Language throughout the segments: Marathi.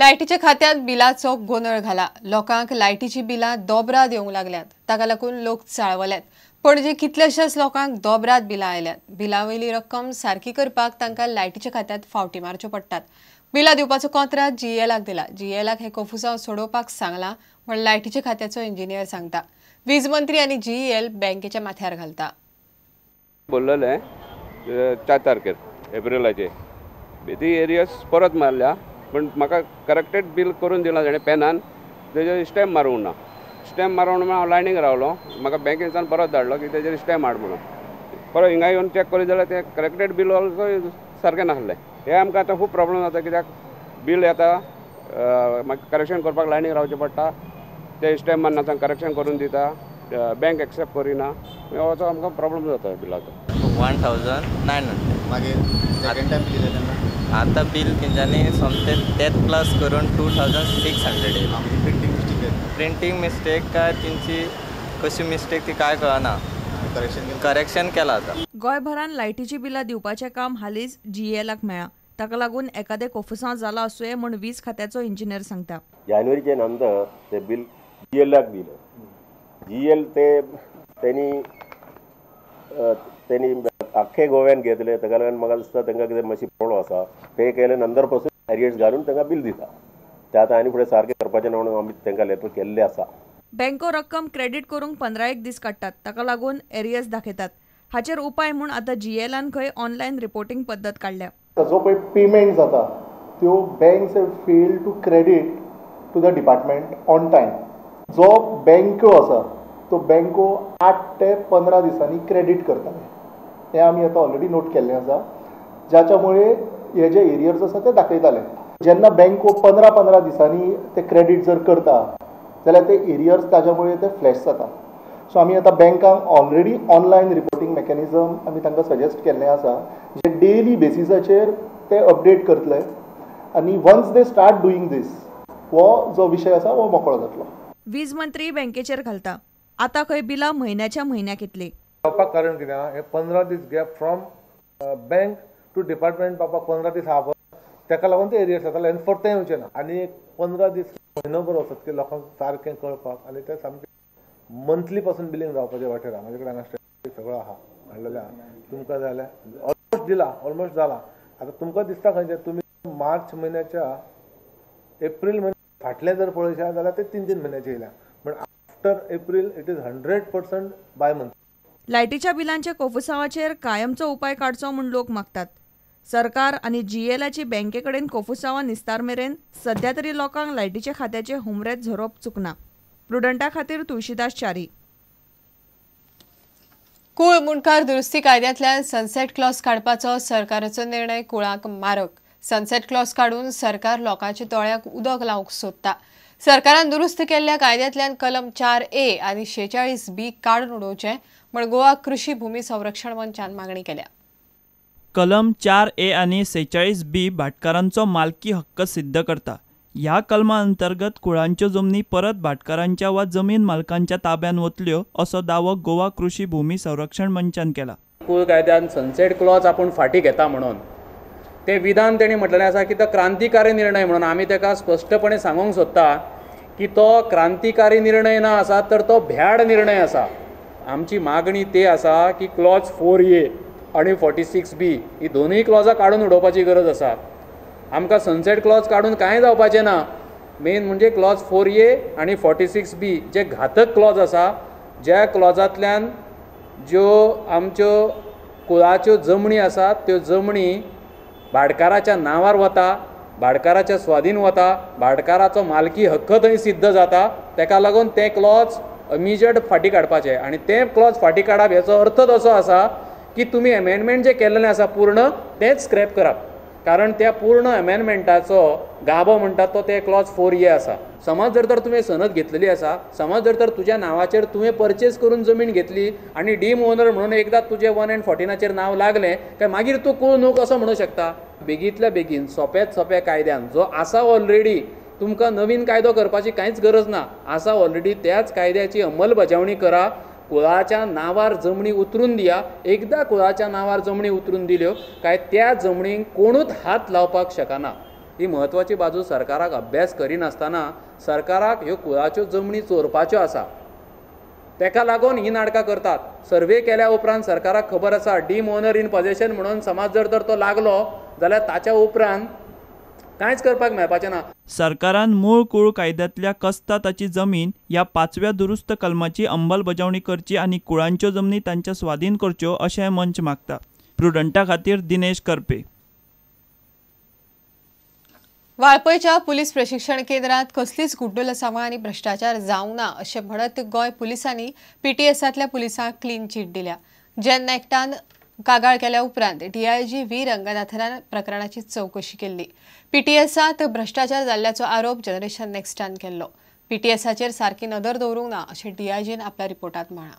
लायटीच्या खात्यात बिलाचो गोंधळ घाला। लोकांक लायटीची बिलां दोबरात येवंक लागल्यात। ताका लागून लोक चाळवल्यात। पणजे कितलेशेच लोकांक दोबरात बिलां आयल्यात। बिलावयली रक्कम सारकी करपाक तांकां लायटीच्या खात्यात फावटी मारच्यो पडटात। बिलां दिवपाचो कंत्राट जीएलाक दिला। जीएलाक हे कोफुसांव सोडोवपाक सांगला म्हण लायटीच्या खात्याचो इंजिनियर सांगता। वीज मंत्री आनी जीएल बँकेच्या माथ्यार घालता। बोललेले 4 तारखेर एप्रिलाचे ती एरियस परत मारल्या पण म्हाका करेक्टेड बिल करून दिला ताणें पेनान तेजेर स्टॅम्प मारूंक ना। स्टॅम्प मारून हांव लायनीक रावलो। म्हाका बँकेच्यान परत धाडलो की तेजेर स्टॅम्प हाड म्हणून। परत हिंगा येवन चॅक करीत जाल्यार ते करेक्टेड बिल ऑल्सो सारकें नासलें। हे आमकां आतां खूब प्रॉब्लम जाता कित्याक बिल येता म्हाका करेक्शन करपाक लायनीक रावचें पडटा। ते स्टॅम्प मारनासतना करेक्शन करून दिता बँक एक्सेप्ट करिना हो आमकां प्रॉब्लम जाता बिलाचो। 1900 मागीर सेकंड टाइम कितें तेन्ना आता बिल तेंच्यांनी सोमतें 10 प्लस करून 2600 येयला। प्रिंटींग मिस्टेक काय तेंची कशी मिस्टेक ती काय कळना। करेक्शन केला आता। गोंयभरान लायटीची बिलां दिवपाचें काम हालींच जीएलाक मेळ्ळा। ताका लागून एखादे कोफुसांव जाला आसुये म्हूण वीज खात्याचो इंजिनियर सांगता। जानेवारीचे नंतर ते बिल जीएलाक दिलें। जीएल त्यांनी आख्खे गोव्यान घेतले। ताका लागून म्हाका दिसता तांकां कितें मातशी प्रॉब्लम आसा। पे केले नंतर पासून एरियर्स घालून तांकां बिल दिता। ते आतां आनी फुडें सारकें करपाचें ना म्हणून आमी तांकां लेटर केल्लें आसा। बँको रक्कम क्रेडीट करूंक 15 दीस काडटात। ताका लागून एरियर्स दाखयतात। हाचेर उपाय म्हूण आतां जीएलान खंय ऑनलायन रिपोर्टिंग पद्दत काडल्या। जो पळय पेमेंट जाता त्यो banks have failed to credit to the department on time. जो बँको आसा तो बँको 8 ते 15 दिसांनी क्रेडीट करताले। हे आमी आतां ऑलरेडी नोट केल्लें आसा। ज्याच्यामुळे हे जे एरियर्स आसा ते दाखयताले। जेन्ना बँको 15 दिसांनी ते क्रेडीट जर करता जाल्यार ते एरियर्स ताज्यामुळे ते फ्लॅश जाता। सो आमी आतां बँकांक ऑलरेडी ऑनलायन रिपोर्टिंग मेकॅनिझम आमी तांकां सजेस्ट केल्लें आसा जे डेली बेसिसाचेर ते अपडेट करतले आनी वन्स दे स्टार्ट डुईंग दीस हो जो विशय आसा हो मोकळो जातलो। वीज मंत्री बँकेचेर घालता। आतां खंय बिलां म्हयन्याच्या म्हयन्याक येतली। पावपाक कारण कितें हे 15 दीस gap from bank to department पावपाक 15 दीस आहा पळय ताका लागून ते एरियर्स जाताले आनी परतें येवचें ना। आनी 15 दीस म्हयनोभर वचत की लोकांक सारकें कळपाक आनी ते सामकें मंथली पासून बिलींग जावपाचे वाटेर आहा। म्हाजे कडेन हांगा सगळो आहा हाडलेलें आहा। तुमकां जाय जाल्यार ऑलमोस्ट दिला ऑलमोस्ट जाला। आतां तुमकां दिसता खंयचे तुमी मार्च म्हयन्याच्या एप्रील म्हयन्या फाटलें जर पळयशात जाल्यार ते 3 म्हयन्याचे येयल्या पण after April it is 100% by month. लायटीच्या बिलांच्या कोफुसांवाचेर कायमचो उपाय काडचो म्हूण लोक मागतात। सरकार आनी जीएलाची बँके कडेन कोफुसांवां निस्तार मेरेन सध्या तरी लोकांक लायटीच्या खात्याचे हुमरेत झरोवप चुकना। प्रुडंटा खातीर तुळशीदास च्यारी। कूळ मुणकार दुरुस्ती कायद्यांतल्यान सनसेट क्लॉज काडपाचो सरकाराचो निर्णय कुळाक मारक। सनसेट क्लॉज काडून सरकार लोकांच्या दोळ्याक उदक लावंक सोदता। सरकारान दुरुस्त केल्ल्या कायद्यांतल्यान कलम 4A आनी 46B काडून उडोवचे म्हण गोवा कृषी भूमी संरक्षण मंचान मागणी केल्या। कलम 4A आनी 46B भाटकारांचो मालकी हक्क सिद्ध करता। ह्या कलमा अंतर्गत कुळांच्यो जमनी परत भाटकारांच्या वा जमीन मालकांच्या ताब्यान वतल्यो असो दावो गोवा कृषी भूमी संरक्षण मंचान केला। कूळ कायद्यान सनसेट क्लॉज आपूण फाटी घेता म्हणून ते विधान तेणी म्हटलेलें आसा की तो क्रांतिकारी निर्णय म्हणून आमी ताका स्पश्टपणे सांगूंक सोदता की तो क्रांतिकारी निर्णय ना आसा तर तो भ्याड निर्णय आसा। आमची मागणी ती आसा की क्लॉज 4A आनी 46B ही दोनूय क्लॉजां काडून उडोवपाची गरज आसा। आमकां सनसेट क्लॉज काडून कांय जावपाचें ना। मेन म्हणजे क्लॉज 4A आनी 46B जे घातक क्लॉज आसा ज्या क्लॉजांतल्यान ज्यो आमच्यो कुळाच्यो जमनी आसात त्यो जमनी भाटकाराच्या नांवार वता, भाटकाराच्या स्वाधीन वता, भाटकाराचो मालकी हक्क थंय सिद्ध जाता। ताका लागून ते क्लॉज इमिजिएट फाटी काडपाचे आनी ते क्लॉज फाटी काडप हेचो अर्थच असो आसा की तुमी अमेंडमेंट जे केल्लें आसा पूर्ण तेंच स्क्रॅप करप। कारण त्या पूर्ण अमेंडमेंटाचो गाभो म्हणटात तो ते क्लॉज 4A आसा। समज जर तर तुवें सनद घेतलेली आसा, समज जर तर तुज्या नांवाचेर तुवें परचेस करून जमीन घेतली आनी डीम ओनर म्हणून एकदां तुजें 114 नांव लागलें काय मागीर तूं कूळ न्हू कसो म्हणूं शकता। बेगींतल्या बेगीन सोंप्यात सोंप्या कायद्यान जो आसा ऑलरेडी तुमकां नवीन कायदो करपाची कांयच गरज ना। आसा ऑलरेडी त्याच कायद्याची अंमलबजावणी करा। कुळाच्या नांवार जमनी उतरून दिया। एकदा कुळाच्या नांवार जमनी उतरून दिल्यो काय त्या जमनीक कोणूच हात लावपाक शकना। ही म्हत्वाची बाजू सरकाराक अभ्यास करिनासतना सरकाराक ह्यो कुळाच्यो जमनी चोरपाच्यो आसा, तेका लागून ही नाटकां करतात. सर्वे केल्या उपरांत सरकाराक खबर आसा डीम ओनर इन पोजेशन म्हणून समज जर तो लागलो जाल्यार ताच्या उपरांत कांयच करपाक मेळपाचें ना. सरकारान मूळ कूळ कायद्यांतल्या कसता ताची जमीन ह्या 5व्या दुरुस्त कलमाची अंमलबजावणी करची आनी कुळांच्यो जमनी तांच्या स्वाधीन करच्यो अशें मंच मागता. प्रुडंटा खातीर दिनेश करपे. वाळपयच्या पुलीस प्रशिक्षण केंद्रात कसलीच गुड्डलसावा आनी भ्रष्टाचार जावंक ना अशें म्हणत गोंय पुलिसांनी पीटीएसांतल्या पुलिसांक क्लीन चीट दिल्या. जेन नॅक्टान कागाळ केल्या उपरांत डीआयजी व्ही रंगनाथनान प्रकरणाची चवकशी केल्ली. पीटीएसांत भ्रष्टाचार जाल्ल्याचो आरोप जनरेशन नेक्स्टान केल्लो. पीटीएसाचेर सारकी नदर दवरूंक ना अशें डीआयजीन आपल्या रिपोर्टांत म्हळां.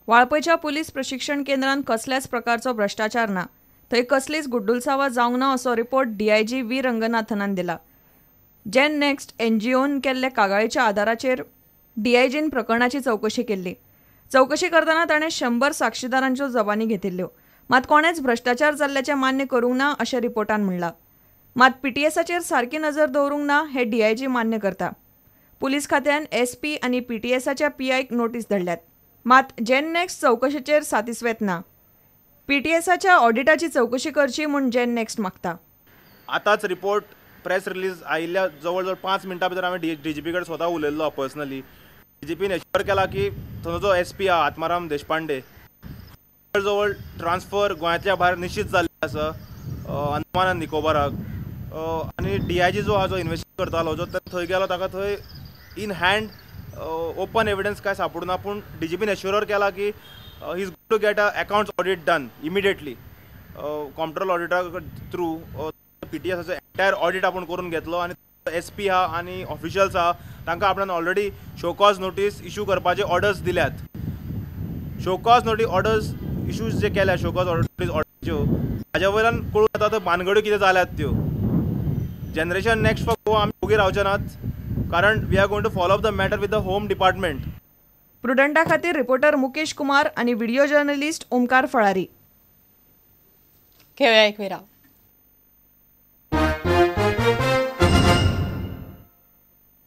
वाळपयच्या पुलीस प्रशिक्षण केंद्रात कसल्याच प्रकारचो भ्रष्टाचार ना, थंय कसलीच गुड्डुलसावा जावंक ना असो रिपोर्ट डीआयजी व्ही रंगनाथनान दिला. जेन नेक्स्ट एनजीओन केल्ल्या कागाळीच्या आदाराचेर डीआयजीन प्रकरणाची चवकशी केल्ली. चवकशी करतना ताणें 100 साक्षीदारांच्यो जबानी घेतिल्ल्यो. मात कोणेच भ्रष्टाचार जाल्ल्याचें मान्य करूंक ना अशें रिपोर्टान म्हणलां. मात पीटीएसाचेर सारकी नजर दवरूंक ना हें डीआयजी मान्य करता. पुलीस खात्यान एसपी आनी पीटीएसाच्या पीआयक नोटीस धाडल्यात. मात जेन नेक्स्ट चवकशेचेर सातिस्वेत ना. पीटीएसाच्या ऑडिटाची चवकशी करची म्हूण जेन नेक्स्ट मागता. आतांच रिपोर्ट प्रेस रिलीज आयिल्ल्या जवळ जवळ 5 मिनटां भितर हांवें डीजीपी कडेन स्वता उलयल्लो पर्सनली. डीजीपीन एश्योर केला की थंयचो जो एसपी आहा आत्माराम देशपांडे जवळ जवळ ट्रान्सफर गोंयांतल्या भायर निश्चित जाल्ले आसा अंदमान आनी निकोबाराक. आनी डीआयजी जो आहा जो इन्वेस्टिगेट करतालो जो थंय गेलो ताका थंय इन हँड ओपन एविडन्स काय सापडना. पूण डीजीपीन एश्योर केला की he is going to get a accounts audit done immediately. Computer ऑडिटा थ्रू पीटीएसाचो एंटायर ऑडिट आपण करून घेतलो आनी एसपी आहा आनी ऑफिशियल्स आहा तांकां आपण ऑलरेडी शोकॉज नोटीस इश्यू करपाचे ऑर्डर्स दिल्यात. शोकॉज नोटीस ऑर्डर्स इश्यूज जे केल्या शोकॉज नोटीस ऑर्डरच्यो हाज्या वयल्यान कळून येता त्यो भानगड्यो कितें जाल्यात त्यो. जनरेशन नेक्स्ट फॉर गोवा आमी ओगी रावचे नात कारण we are going to follow up the matter with the home department. प्रुडंटा खातीर रिपोर्टर मुकेश कुमार आनी व्हिडिओ जर्नलिस्ट ओमकार फळारी. घेवया एक विराम.